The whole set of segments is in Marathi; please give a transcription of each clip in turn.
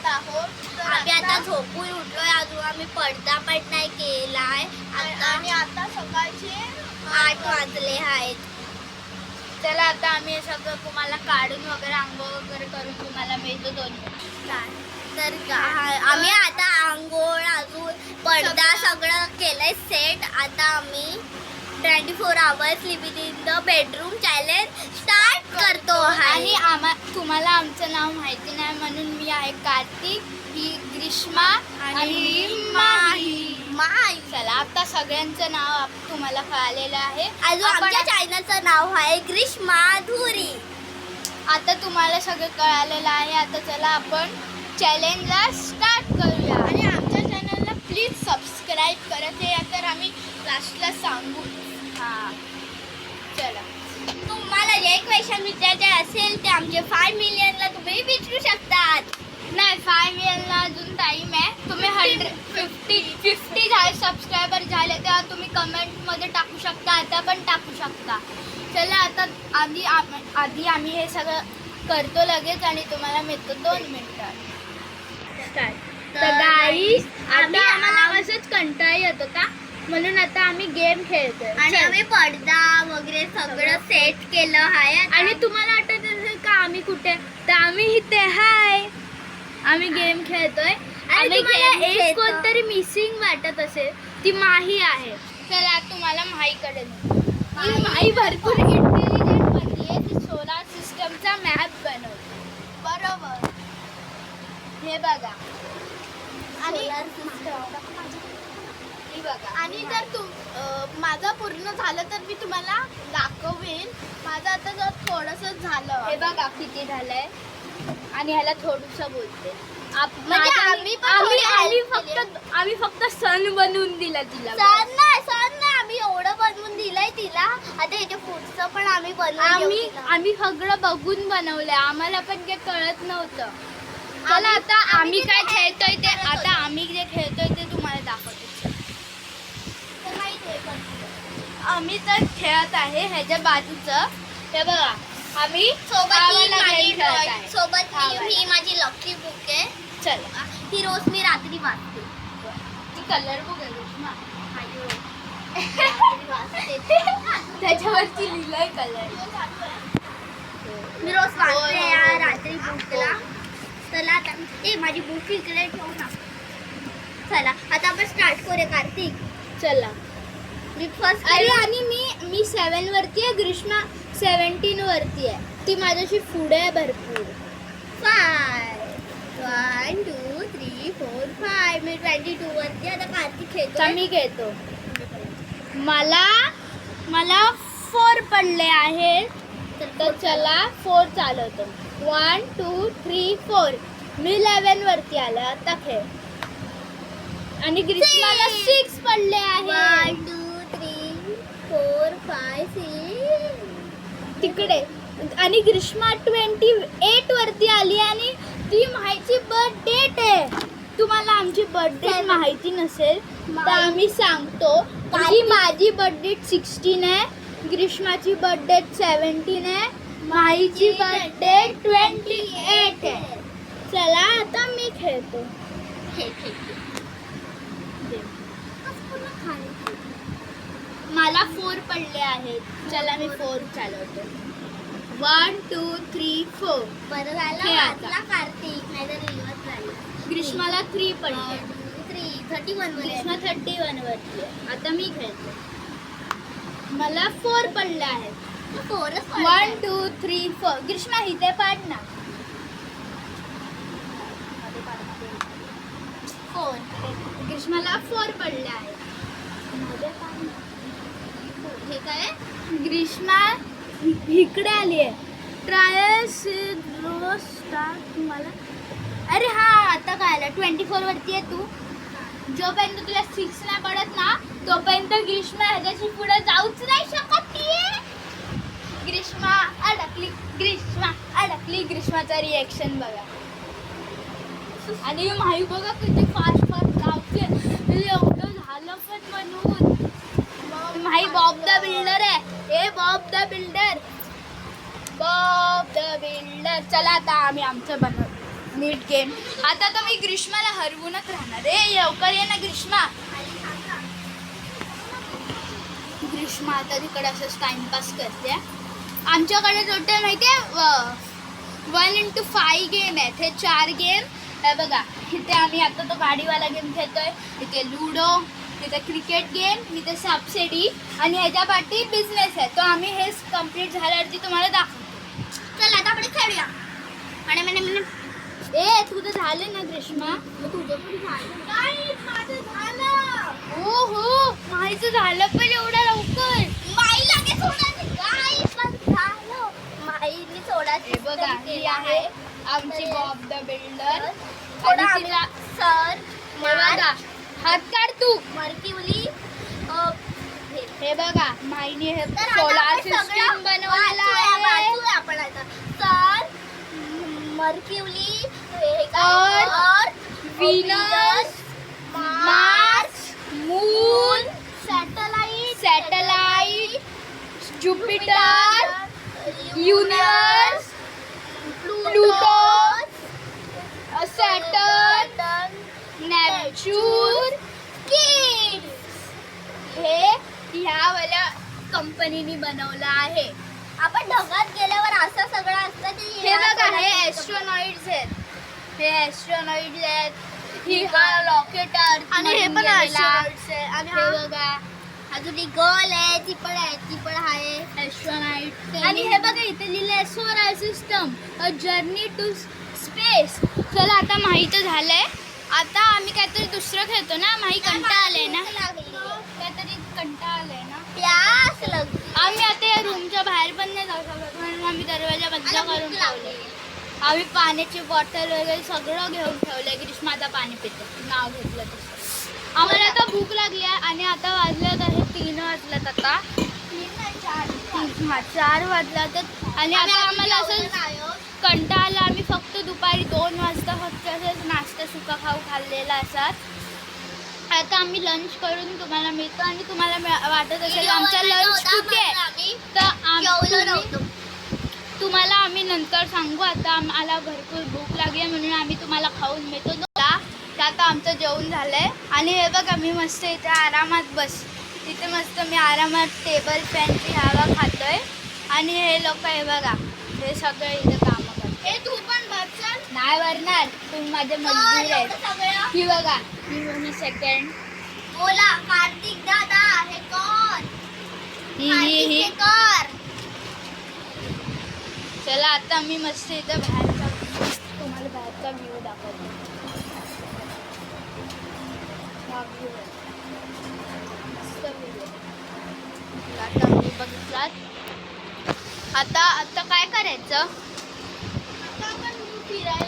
आहोत. आम्ही आता झोपून उठलोय, अजून आम्ही पडदा पण नाही केलाय. आणि आता सकाळचे 8 वाजले आहेत. चला आता आम्ही हे सगळं तुम्हाला काढून वगैरे आंघोळ वगैरे करून तुम्हाला मिळतो 2 तर आम्ही आता आंघोळ अजून पडदा सगळं केलंय सेट. आता आम्ही 24 hours living in the bedroom challenge start करतो आणि तुम्हाला आमचं नाव माहिती नाही म्हणून मी आहे कार्तिक, ही ग्रीष्मा आणि माही. चला आता सगळ्यांचं नाव तुम्हाला कळालेलं आहे. अजून आमच्या चॅनलचं नाव आहे ग्रीष्मा धुरी. आता तुम्हाला सगळं कळालेलं आहे. आता चला आपण चॅलेंजला स्टार्ट करूया. आणि आमच्या चॅनलला प्लीज सबस्क्राईब करा, ते तर आम्ही लास्टला सांगू. हां चला. तुम्हाला जे क्वेश्चन विचारायचे असेल ते आमचे 5 मिलियनला तुम्ही विचारू शकतात. नाही 5 मिलियनला अजून टाईम आहे. तुम्ही 50 झाले सबस्क्रायबर झाले तेव्हा तुम्ही कमेंटमध्ये टाकू शकता, आता पण टाकू शकता. चला आता आधी आम्ही हे सगळं करतो लगेच आणि तुम्हाला मिळतो 2 मिनिटात. तर गाईस आता आम्हाला असंच कंटाळा येत होता म्हणून आता आम्ही गेम खेळतोय आणि आम्ही पडदा वगैरे सगळं सेट केलं आहे. आणि तुम्हाला आठवत असेल का आम्ही कुठे, तर आम्ही इथे हाय, आम्ही गेम खेळतोय. आणि तुम्हाला एक कोणतरी मिसिंग वाटत असेल, ती माही आहे. चला तुम्हाला माहीकडे माही भरपूर इंटेलिजंट बनली आहे. ती सोलार सिस्टमचा मॅप बनवते. बरोबर, हे बघा. आणि आणि जर माझं पूर्ण झालं तर मी तुम्हाला दाखवेन. माझं आता जर थोडंसं झालं, हे बघा किती झालंय. आणि ह्याला थोडंसं बोलते आम्ही फक्त सण बनवून दिला तिला. सण नाही आम्ही एवढं बनवून दिलंय तिला. आता याच्या पुढचं पण आम्ही आम्ही सगळं बघून बनवलंय, आम्हाला पण काही कळत नव्हतं. चला आता आम्ही काय खेळतोय ते, आता आम्ही जे खेळतोय ते तुम्हाला दाखवतो. आम्ही तर खेळत आहे ह्याच्या बाजूचं, हे बघा. आम्ही सोबत ही माझी लकी बुक आहे. चला ही रोज मी रात्री वाचते. ती कलर बुक आहे त्याच्यावरती लिहिलंय कलर. मी रोज वाचते या रात्री बुकला. चला आता माझी बुक इकडे ठेवू ना. चला आता आपण स्टार्ट करूया कार्तिक. चला मी फर्स्ट. अरे आणि मी 7 वरती आहे, ग्रीष्मा 17 वरती आहे. ती माझ्याशी पुढे आहे भरपूर. 5 1 2 3 4 5. मी 22 वरती. आता कार्तिक खेळतो. मी खेळतो. मला 4 पडले आहेत. तर चला 4 चालवतो. 1 2 3 4. मी 11 वरती आलं. आता खेळ. आणि ग्रीष्माला 6 पडले आहेत. 1 2 3 4 5 6. तिकडे. आणि ग्रीष्मा 28 वरती आली आणि ती माहिती बर्थ डेट आहे. तुम्हाला आमची बर्थ डेट माहिती नसेल तर आम्ही सांगतो की माझी बर्थ डेट 16 आहे, ग्रीष्माची बर्थ डेट 17 आहे, माहीची बर्थ डेट 28 आहे. चला आता मी खेळतो. मला 4 पडले आहेत. चला मी 4 चालवतो. 1 2 3 4. बरं झालं वाचला कार्तिक, नाहीतर रिवर्स झालं. ग्रीष्माला 3 पडले. 31 ग्रीष्मा 31 वरती आहे. आता मी खेळतो. मला 4 पडले आहेत. 1 2 3 4. ग्रीष्मा इथे पाड ना. 4. ग्रीष्माला 4 पडले आहेत. हे काय ग्रीष्मा इकडे आली आहे. ट्रायल्स रोज स्टार्ट तुम्हाला. अरे हा आता काय आलं. 24 वरती आहे तू. जोपर्यंत तुला 6 नाही पडत ना तोपर्यंत ग्रीष्मा ह्याच्याशी पुढे जाऊच नाही शकत. ग्रीष्मा अडकली. ग्रीष्माचा रिएक्शन बघा. आणि माही बघा किती फास्ट लावते. एवढं झालं पण म्हणून माही बॉब द बिल्डर आहे. Bob the builder. चला आता आम्ही आमचं बनवतो. नीट गेम. आता तर मी ग्रीष्माला हरवूनच राहणार. लवकर ये ना ग्रीष्मा. ग्रीष्मा आता तिकडे असंच टाइमपास करते. आमच्याकडे टोटल माहिती आहे 1x5 गेम आहेत. हे 4 गेम आहे बघा. इथे आम्ही आता तो गाडीवाला गेम खेळतोय. इथे लुडो, इथे क्रिकेट गेम, इथे सापशिडी आणि ह्याच्या पाठी बिझनेस आहे. तो आम्ही हे कम्प्लीट झाल्यावरती तुम्हाला दाखवतो. चल आता आपण खेळूया. आणि म्हणे तुझं झालं ना ग्रीष्मा? तुझं पण झालं. माझं झालं. हो माहीचं झालं पण एवढं लवकर. माई लगेच सोडायची. काय पण झालं. माईने सोडायची. हे बघा ही आहे आमची बॉब द बिल्डर. थोडं आणि आम्ही तिला सर हे बघा हात काढ तू. मरकिवली हे बघा माईने हे तर आता सोलार आपण सिस्टीम सगळं बनवलेलं वाचूया आहे. आपण आता. सर मरकिवली और Venus, Mars, moon, satellite, Jupiter, universe, Pluto, Saturn, Neptune, हे ह्यावाल्या कंपनीने बनवलं आहे. आपण ढगात गेल्यावर असं सगळं असतं ते. हे बघा हे ॲस्ट्रोनॉइड्स आहेत. हे ॲस्ट्रोनॉइड्स आहेत. ही हा रॉकेट आणि हे पण asteroids आहे. आणि हे बघा अजून एक गर्ल आहे. ती पण आहे ॲस्ट्रोनॉइड. आणि हे बघा इथे लिहिलंय solar system a journey to space. चला आता माहिती झालंय. आता आम्ही काहीतरी दुसरं खेळतो ना. माही कंटाळा आलाय ना. काहीतरी कंटाळा आलाय ना. प्यास लागली. आम्ही आता या रूमच्या बाहेर पण नाही जाऊ शकत म्हणून आम्ही दरवाजा बंद करून ठेवले. आम्ही पाण्याची बॉटल वगैरे सगळं घेऊन ठेवलंय. ग्रीष्मा आता पाणी पितो नाव घेतलं तसं. आम्हाला आता भूक लागली आहे आणि आता वाजल्यात आहे 3 वाजल्यात. आता 4 वाजल्यात. आणि आता आम्हाला असं कंटाळा. आम्ही फक्त दुपारी 2 वाजता फक्त असंच नाश्ता सुका खाऊ खाल्लेला असाच. आता आम्ही लंच करून तुम्हाला मिळतो. आणि तुम्हाला वाटत असेल आमचा लंच कुठे आहे तर तुम्हाला आम्ही नंतर सांगू. आता आम्हाला भरपूर भूक लागली म्हणून आम्ही तुम्हाला खाऊन मिळतो. तर आता आमचं जेवण झालंय. आणि हे बघा मी मस्त इथे आरामात तिथे मस्त मी आरामात टेबल फॅनची हवा खातोय. आणि हे लोक हे बघा हे सगळं इथे कामं करतात. तू पण बघ. नाही भरणार तुम्ही माझे मजदूर आहेत. ही बघा ही सेकंड. बोला कार्तिक दादा हे कोण? ही कर. चला आता मी मस्त इथं बाहेरचा तुम्हाला बाहेरचा व्ह्यू दाखवतो. हा व्ह्यू आहे मस्त व्ह्यू आहे. आता मी बघितलात. आता काय करायचं.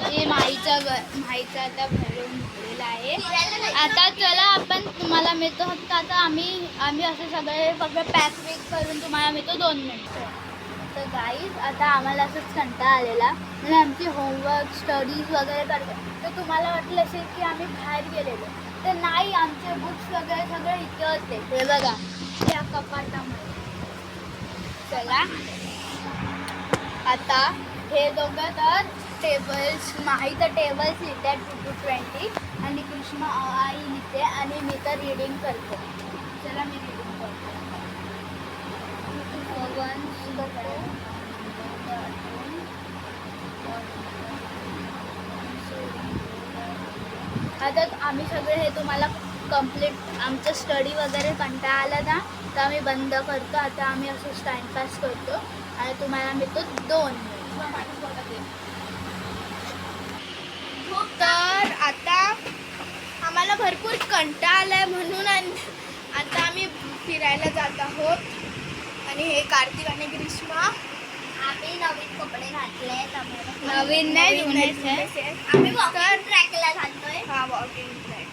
हे माईचा आता भरून झालेला आहे. आता चला आपण तुम्हाला मिळतो फक्त आता आम्ही असे सगळे फक्त पॅक करून तुम्हाला मिळतो 2 मिनिटं. तर गाईज आता आम्हाला असंच कंटाळा आलेला आणि आमची होमवर्क स्टडीज वगैरे करतो. तर तुम्हाला वाटलं असेल की आम्ही बाहेर गेलेलो तर नाही. आमचे बुक्स वगैरे सगळं इथे होते. हे बघा त्या कपाटामध्ये. चला आता हे दोघं तर टेबल्स माहीचं टेबल्स लिहिते 2 to 20 आणि कृष्णा आई लिहिते आणि मी तर रीडिंग करते. चला मी रीडिंग करते. 1 आता आम्ही सगळे हे तुम्हाला कंप्लीट आमचं स्टडी वगैरे कंटाळा आला ना तर आम्ही बंद करतो. आता आम्ही असंच टाइमपास करतो आणि तुम्हाला मिळतो 2 मिनिट. तर आता आम्हाला भरपूर कंटाळा आलाय म्हणून आता आम्ही फिरायला जात आहोत. आणि हे कार्तिक आणि ग्रीष्मा आम्ही नवीन कपडे घातले. नवीन नाही जुनेच आहे. आम्ही वॉकिंग ट्रॅकला घालतोय. हा वॉकिंग ट्रॅक.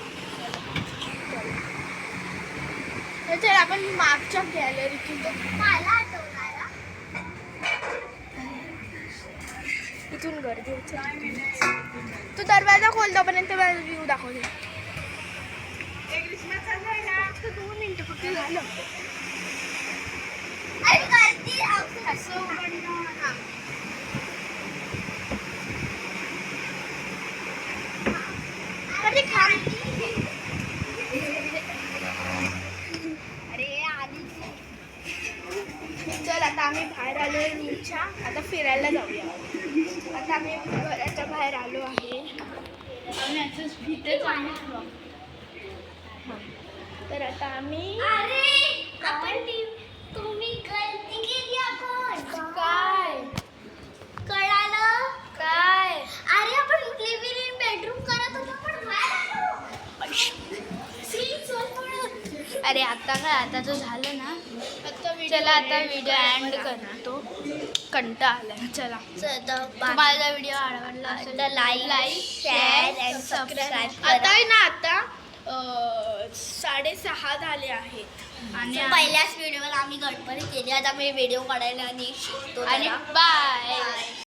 तर आपण मागच्या गॅलरीतून मला आठवणार इथून गर्दी होती. तू दरवाजा खोल तोपर्यंत व्ह्यू दाखवते. 2 मिनिटं फक्त झालं. आता आम्ही बाहेर आलो आहे रूमच्या. आता फिरायला जाऊया. आता आम्ही घराच्या बाहेर आलो आहे. आम्ही असंच भीतच आहे. तर आता आम्ही तुम्ही गलती केली आपण. काय कळालं? काय अरे आपण लिव्हिंग इन बेडरूम करत होतो पण बाहेर आलो. सीन सॉल्व म्हणून. अरे आता काय आता जो झालं ना. चला आता व्हिडिओ एंड करतो. कंटाळा आलाय. चला तुम्हाला व्हिडिओ आवडला असेल तर लाईक शेअर अँड सबस्क्राईब आता आहे ना आता 6:30 झाले आहेत आणि पहिल्याच व्हिडिओवर आम्ही गणपती केली. आता मी व्हिडिओ काढायला आणि शिकतो आणि जरा. बाय.